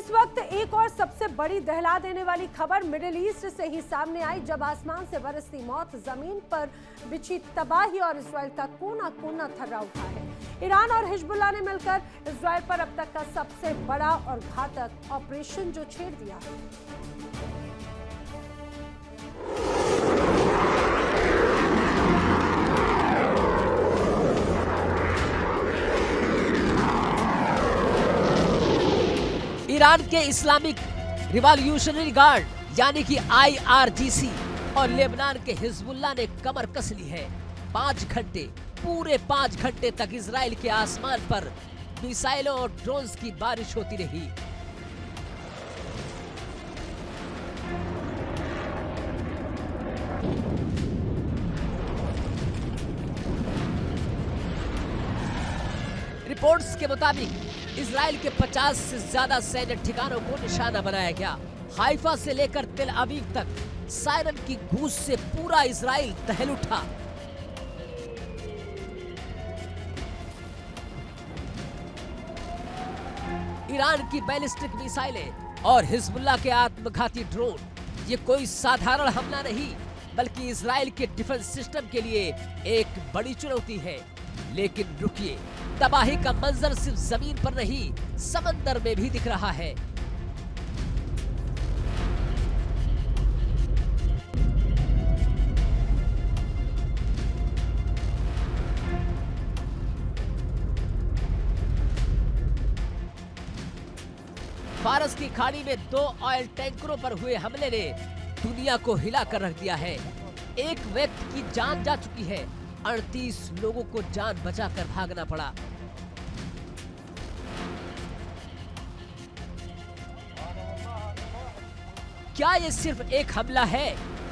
इस वक्त एक और सबसे बड़ी दहला देने वाली खबर मिडिल ईस्ट से ही सामने आई, जब आसमान से बरसती मौत, जमीन पर बिछी तबाही और इजराइल का कोना कोना थर्रा उठा है। ईरान और हिजबुल्लाह ने मिलकर इजराइल पर अब तक का सबसे बड़ा और घातक ऑपरेशन जो छेड़ दिया है। ईरान के इस्लामिक रिवॉल्यूशनरी गार्ड यानी कि IRGC और लेबनान के हिजबुल्लाह ने कमर कस ली है। 5 घंटे, पूरे 5 घंटे तक इजराइल के आसमान पर मिसाइलों और ड्रोन्स की बारिश होती रही। रिपोर्ट्स के मुताबिक इजराइल के 50 से ज्यादा सैन्य ठिकानों को निशाना बनाया गया। हाइफा से लेकर तेल अवीव तक सायरन की गूंज से पूरा इजराइल दहल उठा। ईरान की बैलिस्टिक मिसाइलें और हिजबुल्लाह के आत्मघाती ड्रोन, ये कोई साधारण हमला नहीं बल्कि इजराइल के डिफेंस सिस्टम के लिए एक बड़ी चुनौती है। लेकिन रुकिए, तबाही का मंजर सिर्फ जमीन पर नहीं, समंदर में भी दिख रहा है। फारस की खाड़ी में 2 ऑयल टैंकरों पर हुए हमले ने दुनिया को हिला कर रख दिया है। एक व्यक्ति की जान जा चुकी है, 38 लोगों को जान बचाकर भागना पड़ा। क्या ये सिर्फ एक हमला है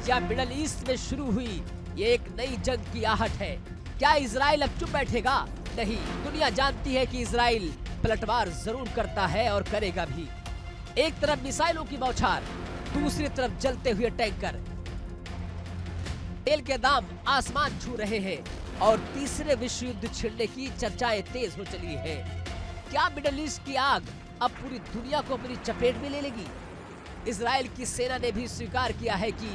या मिडल ईस्ट में शुरू हुई ये एक नई जंग की आहट है? क्या इजराइल अब चुप बैठेगा? नहीं, दुनिया जानती है कि इजराइल पलटवार जरूर करता है और करेगा भी। एक तरफ मिसाइलों की बौछार, दूसरी तरफ जलते हुए टैंकर, तेल के दाम आसमान छू रहे हैं और तीसरे विश्व युद्ध छिड़ने की चर्चाएं तेज हो चली है। क्या मिडल ईस्ट की आग अब पूरी दुनिया को अपनी चपेट में ले लेगी? इजराइल की सेना ने भी स्वीकार किया है कि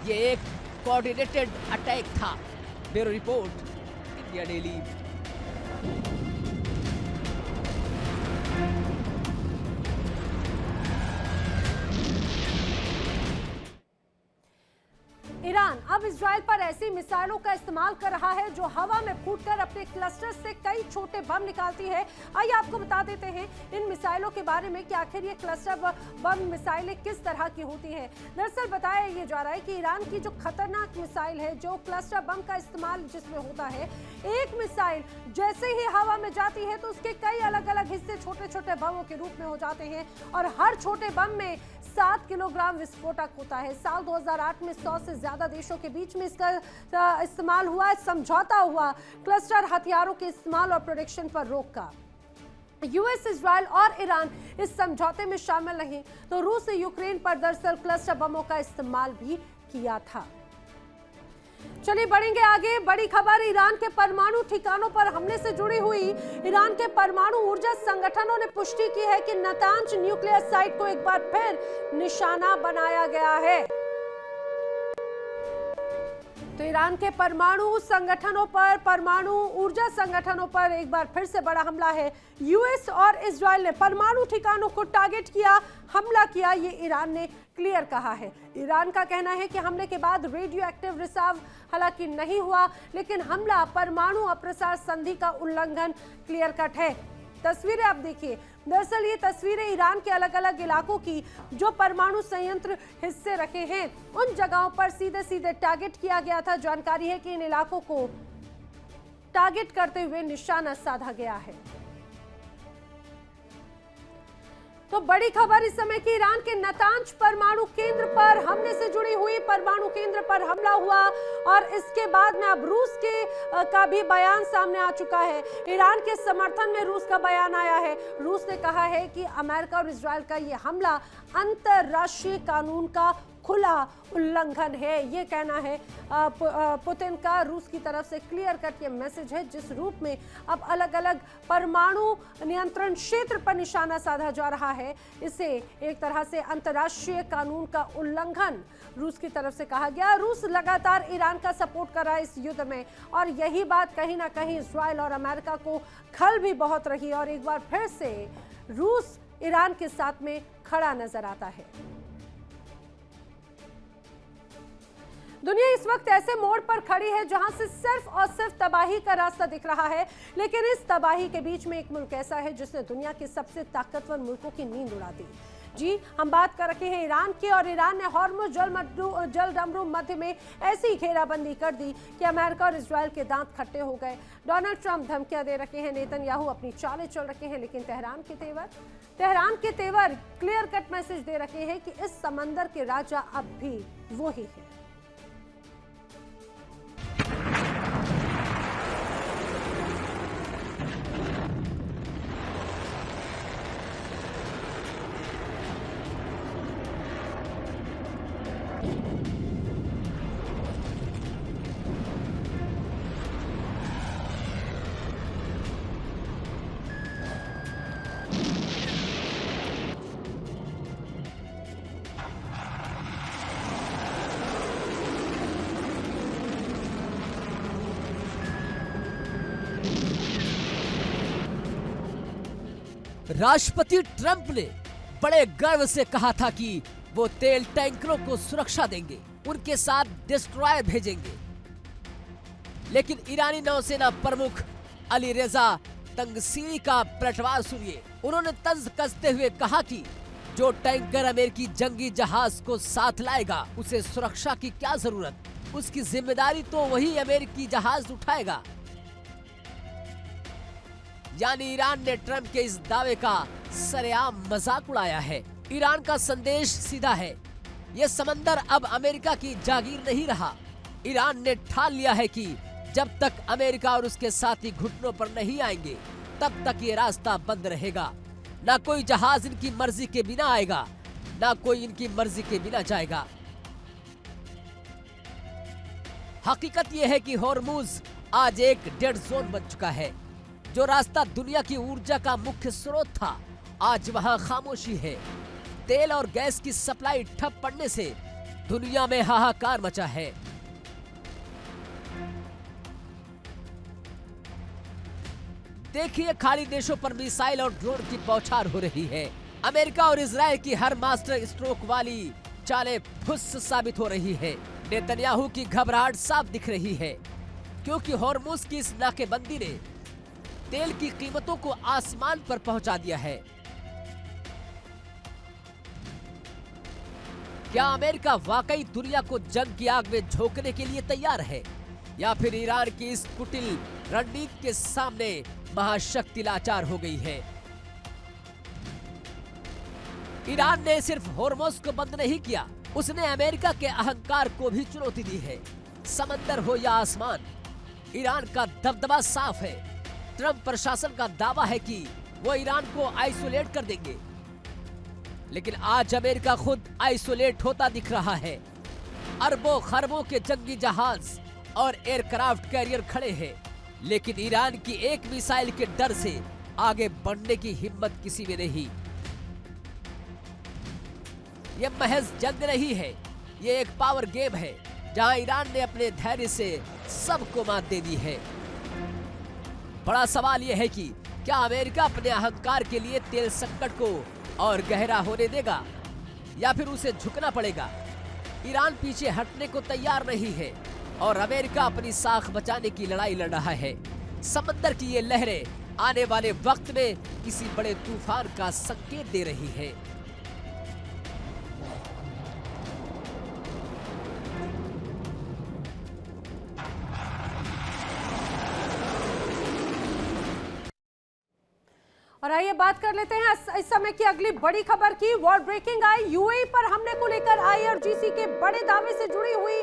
ये एक कोऑर्डिनेटेड अटैक था। Bureau report, India daily. Iran अब इजराइल पर ऐसी मिसाइलों का इस्तेमाल कर रहा है जो हवा में फूटकर अपने क्लस्टर से कई छोटे बम निकालती है। आइए आपको बता देते हैं इन मिसाइलों के बारे में कि आखिर ये क्लस्टर बम मिसाइलें किस तरह की होती हैं। दरअसल बताया ये जा रहा है कि ईरान की जो खतरनाक मिसाइल है, जो क्लस्टर बम का इस्तेमाल जिसमें होता है, एक मिसाइल जैसे ही हवा में जाती है तो उसके कई अलग अलग हिस्से छोटे छोटे बमों के रूप में हो जाते हैं और हर छोटे बम में 7 किलोग्राम विस्फोटक होता है। साल 2008 में 100 से ज्यादा देशों के बीच में इसका इस्तेमाल हुआ, समझौता हुआ क्लस्टर हथियारों के इस्तेमाल और प्रोडक्शन पर रोक का। यूएस, इजराइल और ईरान इस समझौते में शामिल नहीं, तो रूस ने यूक्रेन पर दरअसल क्लस्टर बमों का इस्तेमाल भी किया था। चलिए बढ़ेंगे आगे। बड़ी खबर ईरान के परमाणु ठिकानों पर हमले से जुड़ी हुई। ईरान के परमाणु ऊर्जा संगठनों ने पुष्टि की है कि नातांज न्यूक्लियर साइट को एक बार फिर निशाना बनाया गया है। तो ईरान के परमाणु संगठनों पर, परमाणु ऊर्जा संगठनों पर एक बार फिर से बड़ा हमला है। यूएस और इजराइल ने परमाणु ठिकानों को टारगेट किया, हमला किया, ये ईरान ने क्लियर कहा है। ईरान का कहना है कि हमले के बाद रेडियो एक्टिव रिसाव हालांकि नहीं हुआ, लेकिन हमला परमाणु अप्रसार संधि का उल्लंघन क्लियर कट है। तस्वीरें आप देखिए। दरअसल ये तस्वीरें ईरान के अलग अलग इलाकों की, जो परमाणु संयंत्र हिस्से रखे हैं उन जगहों पर सीधे सीधे टारगेट किया गया था। जानकारी है कि इन इलाकों को टारगेट करते हुए निशाना साधा गया है। तो बड़ी खबर इस समय की ईरान के नातांज परमाणु केंद्र पर हमले से जुड़ी हुई। परमाणु केंद्र पर हमला हुआ और इसके बाद में अब रूस के का भी बयान सामने आ चुका है। ईरान के समर्थन में रूस का बयान आया है। रूस ने कहा है कि अमेरिका और इजराइल का ये हमला अंतरराष्ट्रीय कानून का खुला उल्लंघन है, ये कहना है पुतिन का। रूस की तरफ से क्लियर कट ये मैसेज है, जिस रूप में अब अलग अलग परमाणु नियंत्रण क्षेत्र पर निशाना साधा जा रहा है, इसे एक तरह से अंतर्राष्ट्रीय कानून का उल्लंघन रूस की तरफ से कहा गया। रूस लगातार ईरान का सपोर्ट कर रहा है इस युद्ध में, और यही बात कहीं ना कहीं इजराइल और अमेरिका को खल भी बहुत रही, और एक बार फिर से रूस ईरान के साथ में खड़ा नजर आता है। दुनिया इस वक्त ऐसे मोड़ पर खड़ी है जहां से सिर्फ और सिर्फ तबाही का रास्ता दिख रहा है, लेकिन इस तबाही के बीच में एक मुल्क ऐसा है जिसने दुनिया के सबसे ताकतवर मुल्कों की नींद उड़ा दी। जी, हम बात कर रहे हैं ईरान की, और ईरान ने हॉर्मुज़ जलडमरू मध्य में ऐसी घेराबंदी कर दी कि अमेरिका और इजराइल के दांत खट्टे हो गए। डोनाल्ड ट्रंप धमकियां दे रखे हैं, नेतन्याहू अपनी चालें चल रखे हैं, लेकिन तेहरान के तेवर क्लियर कट मैसेज दे रखे हैं कि इस समंदर के राजा अब भी वही है। राष्ट्रपति ट्रंप ने बड़े गर्व से कहा था कि वो तेल टैंकरों को सुरक्षा देंगे, उनके साथ डिस्ट्रॉयर भेजेंगे। लेकिन ईरानी नौसेना प्रमुख अली रेजा तंगसीरी का पलटवार सुनिए। उन्होंने तंज कसते हुए कहा कि जो टैंकर अमेरिकी जंगी जहाज को साथ लाएगा, उसे सुरक्षा की क्या जरूरत, उसकी जिम्मेदारी तो वही अमेरिकी जहाज उठाएगा। यानी ईरान ने ट्रंप के इस दावे का सरेआम मजाक उड़ाया है। ईरान का संदेश सीधा है, ये समंदर अब अमेरिका की जागीर नहीं रहा। ईरान ने ठान लिया है कि जब तक अमेरिका और उसके साथी घुटनों पर नहीं आएंगे, तब तक ये रास्ता बंद रहेगा। ना कोई जहाज इनकी मर्जी के बिना आएगा, ना कोई इनकी मर्जी के बिना जाएगा। हकीकत यह है कि हॉर्मुज़ आज एक डेड जोन बन चुका है। जो रास्ता दुनिया की ऊर्जा का मुख्य स्रोत था, आज वहां खामोशी है। तेल और गैस की सप्लाई ठप पड़ने से दुनिया में हाहाकार मचा है। देखिए, खाड़ी देशों पर मिसाइल और ड्रोन की बौछार हो रही है। अमेरिका और इजराइल की हर मास्टर स्ट्रोक वाली चालें फुस साबित हो रही है। नेतन्याहू की घबराहट साफ दिख रही है, क्योंकि हॉर्मुज़ की इस नाकेबंदी ने तेल की कीमतों को आसमान पर पहुंचा दिया है। क्या अमेरिका वाकई दुनिया को जंग की आग में झोंकने के लिए तैयार है, या फिर ईरान की इस कुटिल रणनीति के सामने महाशक्ति लाचार हो गई है? ईरान ने सिर्फ हॉर्मुज़ को बंद नहीं किया, उसने अमेरिका के अहंकार को भी चुनौती दी है। समंदर हो या आसमान, ईरान का दबदबा साफ है। ट्रंप प्रशासन का दावा है कि वो ईरान को आइसोलेट कर देंगे, लेकिन आज अमेरिका खुद आइसोलेट होता दिख रहा है। अरबों खरबों के जंगी जहाज और एयरक्राफ्ट कैरियर खड़े हैं, लेकिन ईरान की एक मिसाइल के डर से आगे बढ़ने की हिम्मत किसी में नहीं। ये महज जंग नहीं है, ये एक पावर गेम है, जहां ईरान ने अपने धैर्य से सबको मात दे दी है। बड़ा सवाल यह है कि क्या अमेरिका अपने अहंकार के लिए तेल संकट को और गहरा होने देगा, या फिर उसे झुकना पड़ेगा? ईरान पीछे हटने को तैयार नहीं है, और अमेरिका अपनी साख बचाने की लड़ाई लड़ रहा है। समंदर की ये लहरें आने वाले वक्त में किसी बड़े तूफान का संकेत दे रही है। और आइए बात कर लेते हैं इस समय की अगली बड़ी खबर की। वॉर ब्रेकिंग आई, यूएई पर हमले को लेकर आईआरजीसी के बड़े दावे से जुड़ी हुई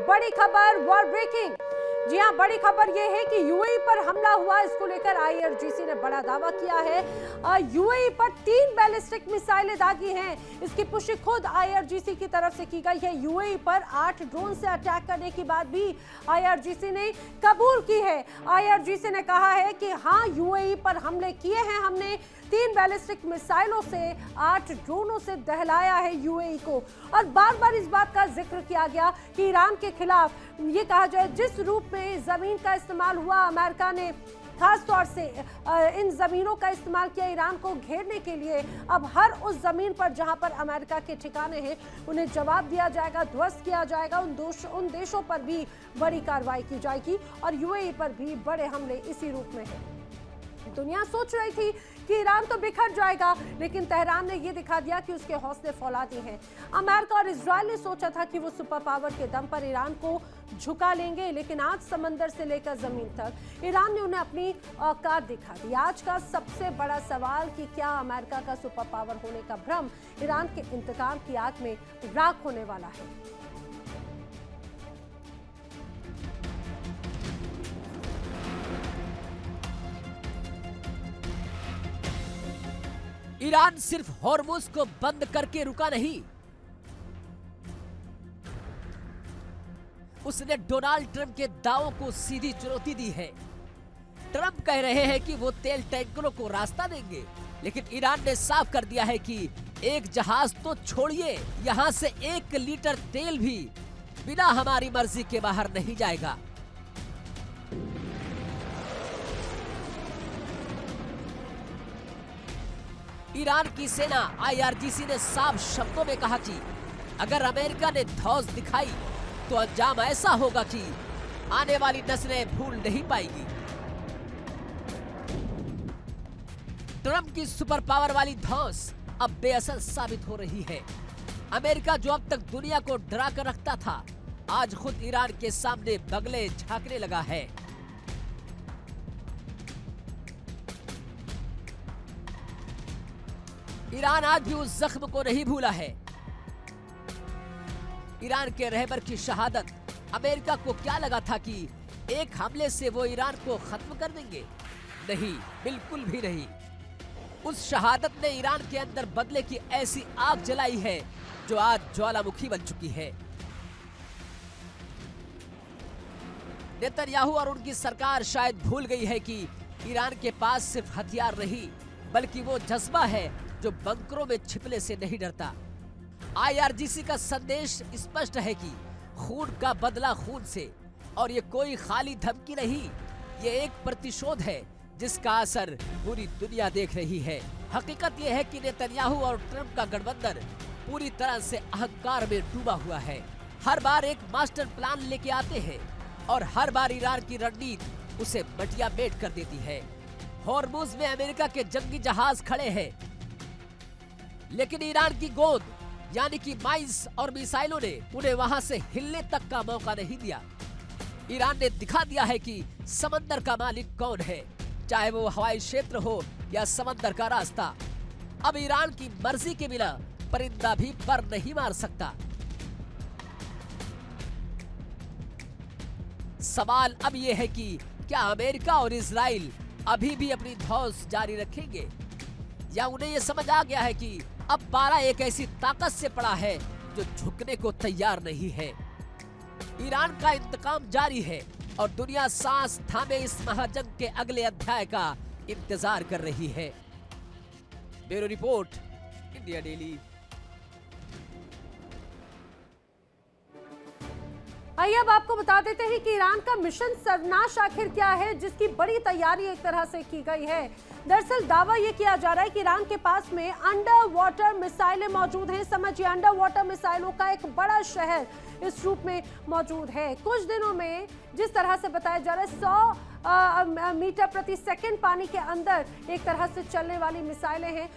बड़ी खबर। वॉर ब्रेकिंग, जी हां, बड़ी खबर यह है कि यूएई पर हमला हुआ। इसको लेकर आईआरजीसी ने बड़ा दावा किया है। यूएई पर 3 बैलिस्टिक मिसाइलें दागी हैं। इसकी पुष्टि खुद आईआरजीसी की तरफ से की गई है। यूएई पर 8 ड्रोन से अटैक करने की बात भी आईआरजीसी ने कबूल की है। आईआरजीसी ने कहा है कि हां, यूएई पर हमले किए हैं हमने। 3 बैलिस्टिक मिसाइलों से 8 ड्रोनों से दहलाया है यूएई को। और बार बार इस बात का जिक्र किया गया कि ईरान के खिलाफ ये कहा जाए जिस रूप में जमीन का इस्तेमाल हुआ, अमेरिका ने खास तौर से इन जमीनों का इस्तेमाल किया ईरान को घेरने के लिए। अब हर उस जमीन पर जहां पर अमेरिका के ठिकाने हैं उन्हें जवाब दिया जाएगा, ध्वस्त किया जाएगा। उन देशों पर भी बड़ी कार्रवाई की जाएगी और यूएई पर भी बड़े हमले इसी रूप में है। दुनिया सोच रही थी कि ईरान तो बिखर जाएगा, लेकिन तेहरान ने यह दिखा दिया कि उसके हौसले फौलादी हैं। अमेरिका और इजराइल ने सोचा था कि वो सुपर पावर के दम पर ईरान को झुका लेंगे, लेकिन आज समंदर से लेकर जमीन तक ईरान ने उन्हें अपनी औकात दिखा दी। आज का सबसे बड़ा सवाल कि क्या अमेरिका का सुपर पावर होने का भ्रम ईरान के इंतकाम की आग में राख होने वाला है। ईरान सिर्फ हॉर्मुज को बंद करके रुका नहीं, उसने डोनाल्ड ट्रंप के दावों को सीधी चुनौती दी है। ट्रंप कह रहे हैं कि वो तेल टैंकरों को रास्ता देंगे, लेकिन ईरान ने साफ कर दिया है कि एक जहाज तो छोड़िए, यहां से 1 लीटर तेल भी बिना हमारी मर्जी के बाहर नहीं जाएगा। ईरान की सेना आईआरजीसी ने साफ शब्दों में कहा कि अगर अमेरिका ने धौंस दिखाई तो अंजाम ऐसा होगा कि आने वाली नस्लें भूल नहीं पाएगी। ट्रंप की सुपर पावर वाली धौंस अब बेअसर साबित हो रही है। अमेरिका जो अब तक दुनिया को डरा कर रखता था, आज खुद ईरान के सामने बगले झांकने लगा है। ईरान आज भी उस जख्म को नहीं भूला है। ईरान के रहबर की शहादत, अमेरिका को क्या लगा था कि एक हमले से वो ईरान को खत्म कर देंगे? नहीं, बिल्कुल भी नहीं। उस शहादत ने ईरान के अंदर बदले की ऐसी आग जलाई है जो आज ज्वालामुखी बन चुकी है। नेतन्याहू और उनकी सरकार शायद भूल गई है कि ईरान के पास सिर्फ हथियार नहीं, बल्कि वो जज्बा है जो बंकरों में छिपने से नहीं डरता। आईआरजीसी का संदेश स्पष्ट है कि खून का बदला खून से, और ये कोई खाली धमकी नहीं, ये एक प्रतिशोध है जिसका असर पूरी दुनिया देख रही है। हकीकत ये है कि नेतन्याहू और ट्रंप का गठबंधन पूरी तरह से अहंकार में डूबा हुआ है। हर बार एक मास्टर प्लान लेके आते हैं और हर बार ईरान की रणनीति उसे बटिया बेट कर देती है। हॉर्मुज में अमेरिका के जंगी जहाज खड़े हैं, लेकिन ईरान की गोद यानी कि माइंस और मिसाइलों ने उन्हें वहां से हिलने तक का मौका नहीं दिया। ईरान ने दिखा दिया है कि समंदर का मालिक कौन है, चाहे वो हवाई क्षेत्र हो या समंदर का रास्ता। अब ईरान की मर्जी के बिना परिंदा भी पर नहीं मार सकता। सवाल अब यह है कि क्या अमेरिका और इजराइल अभी भी अपनी धौंस जारी रखेंगे, या उन्हें यह समझ आ गया है कि अब पारा एक ऐसी ताकत से पड़ा है जो झुकने को तैयार नहीं है। ईरान का इंतकाम जारी है और दुनिया सांस थामे इस महाजंग के अगले अध्याय का इंतजार कर रही है। Bureau report, India daily. आइए अब आपको बता देते हैं कि ईरान का मिशन सर्वनाश आखिर क्या है, जिसकी बड़ी तैयारी एक तरह से की गई है। दरअसल दावा यह किया जा रहा है कि ईरान के पास में अंडर वाटर मिसाइलें मौजूद हैं। समझिए, अंडर वाटर मिसाइलों का एक बड़ा शहर इस रूप में मौजूद है। कुछ दिनों में जिस तरह से बताया जा रहा है 100 मीटर प्रति सेकंड पानी के अंदर एक तरह से चलने वाली मिसाइलें हैं